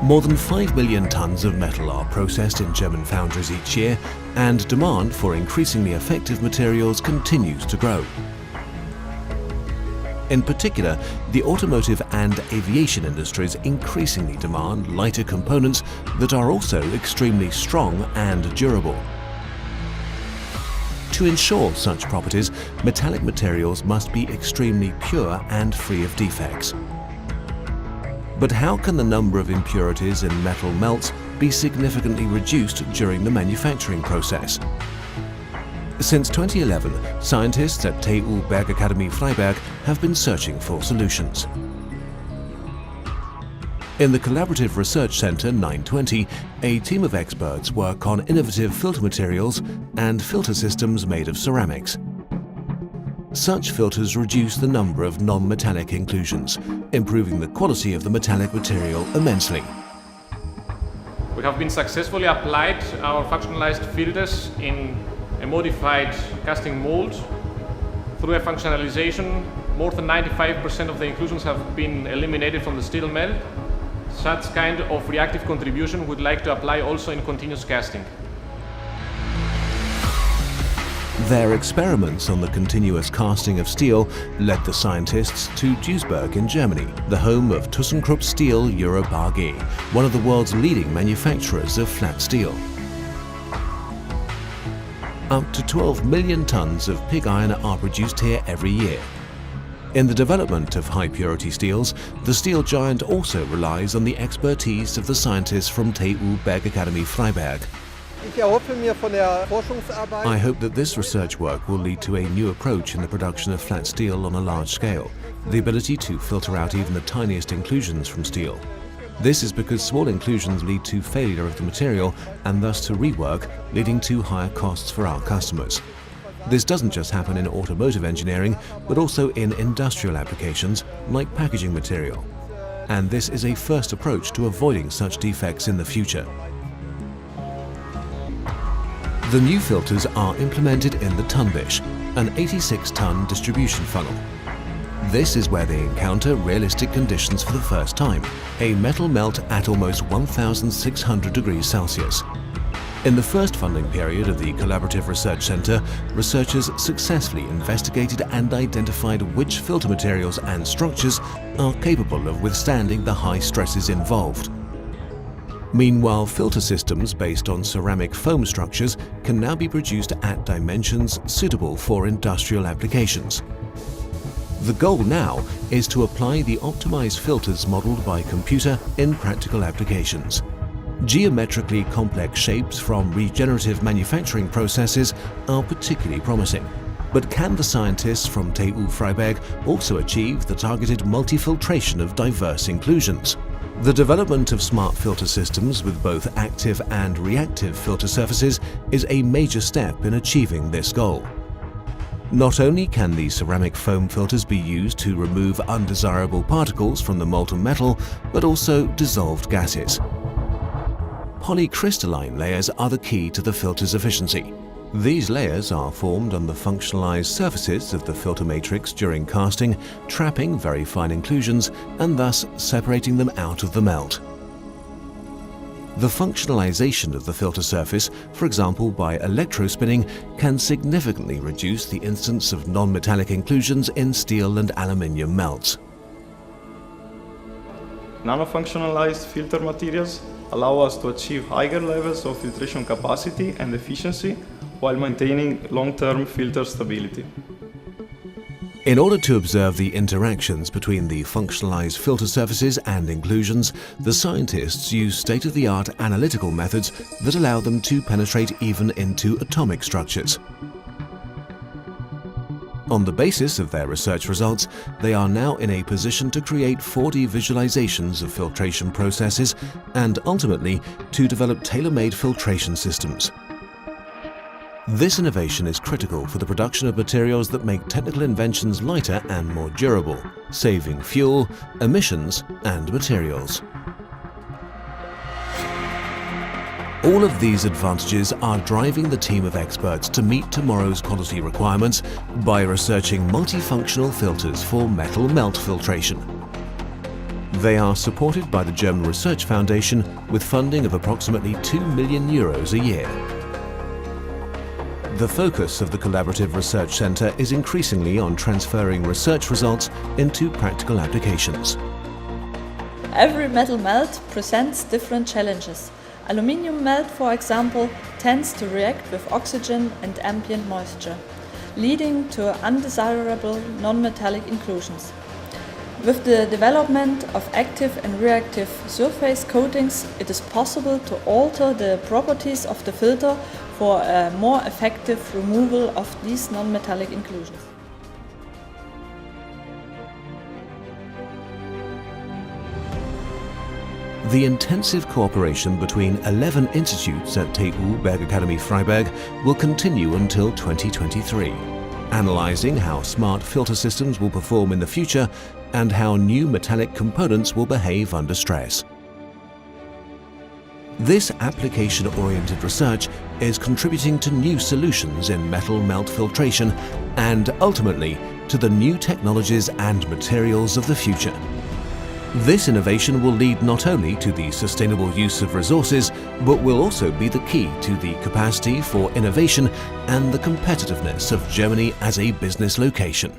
More than 5 million tons of metal are processed in German foundries each year, and demand for increasingly effective materials continues to grow. In particular, the automotive and aviation industries increasingly demand lighter components that are also extremely strong and durable. To ensure such properties, metallic materials must be extremely pure and free of defects. But how can the number of impurities in metal melts be significantly reduced during the manufacturing process? Since 2011, scientists at TU Bergakademie Freiberg have been searching for solutions. In the Collaborative Research Center 920, a team of experts work on innovative filter materials and filter systems made of ceramics. Such filters reduce the number of non-metallic inclusions, improving the quality of the metallic material immensely. We have been successfully applied our functionalized filters in a modified casting mold. Through a functionalization, more than 95% of the inclusions have been eliminated from the steel melt. Such kind of reactive contribution we'd like to apply also in continuous casting. Their experiments on the continuous casting of steel led the scientists to Duisburg in Germany, the home of ThyssenKrupp Steel Europe AG, one of the world's leading manufacturers of flat steel. Up to 12 million tons of pig iron are produced here every year. In the development of high-purity steels, the steel giant also relies on the expertise of the scientists from TU Bergakademie Freiberg. I hope that this research work will lead to a new approach in the production of flat steel on a large scale, the ability to filter out even the tiniest inclusions from steel. This is because small inclusions lead to failure of the material and thus to rework, leading to higher costs for our customers. This doesn't just happen in automotive engineering, but also in industrial applications like packaging material. And this is a first approach to avoiding such defects in the future. The new filters are implemented in the Tunbish, an 86-ton distribution funnel. This is where they encounter realistic conditions for the first time, a metal melt at almost 1,600 degrees Celsius. In the first funding period of the Collaborative Research Center, researchers successfully investigated and identified which filter materials and structures are capable of withstanding the high stresses involved. Meanwhile, filter systems based on ceramic foam structures can now be produced at dimensions suitable for industrial applications. The goal now is to apply the optimized filters modeled by computer in practical applications. Geometrically complex shapes from regenerative manufacturing processes are particularly promising. But can the scientists from TU Freiberg also achieve the targeted multifiltration of diverse inclusions? The development of smart filter systems with both active and reactive filter surfaces is a major step in achieving this goal. Not only can the ceramic foam filters be used to remove undesirable particles from the molten metal, but also dissolved gases. Polycrystalline layers are the key to the filter's efficiency. These layers are formed on the functionalized surfaces of the filter matrix during casting, trapping very fine inclusions and thus separating them out of the melt. The functionalization of the filter surface, for example by electrospinning, can significantly reduce the instance of non-metallic inclusions in steel and aluminium melts. Nano-functionalized filter materials allow us to achieve higher levels of filtration capacity and efficiency while maintaining long-term filter stability. In order to observe the interactions between the functionalized filter surfaces and inclusions, the scientists use state-of-the-art analytical methods that allow them to penetrate even into atomic structures. On the basis of their research results, they are now in a position to create 4D visualizations of filtration processes and ultimately to develop tailor-made filtration systems. This innovation is critical for the production of materials that make technical inventions lighter and more durable, saving fuel, emissions, and materials. All of these advantages are driving the team of experts to meet tomorrow's quality requirements by researching multifunctional filters for metal melt filtration. They are supported by the German Research Foundation with funding of approximately €2 million a year. The focus of the Collaborative Research Centre is increasingly on transferring research results into practical applications. Every metal melt presents different challenges. Aluminium melt, for example, tends to react with oxygen and ambient moisture, leading to undesirable non-metallic inclusions. With the development of active and reactive surface coatings, it is possible to alter the properties of the filter for a more effective removal of these non-metallic inclusions. The intensive cooperation between 11 institutes at TU Bergakademie Freiberg will continue until 2023, analysing how smart filter systems will perform in the future and how new metallic components will behave under stress. This application-oriented research is contributing to new solutions in metal melt filtration and ultimately to the new technologies and materials of the future. This innovation will lead not only to the sustainable use of resources, but will also be the key to the capacity for innovation and the competitiveness of Germany as a business location.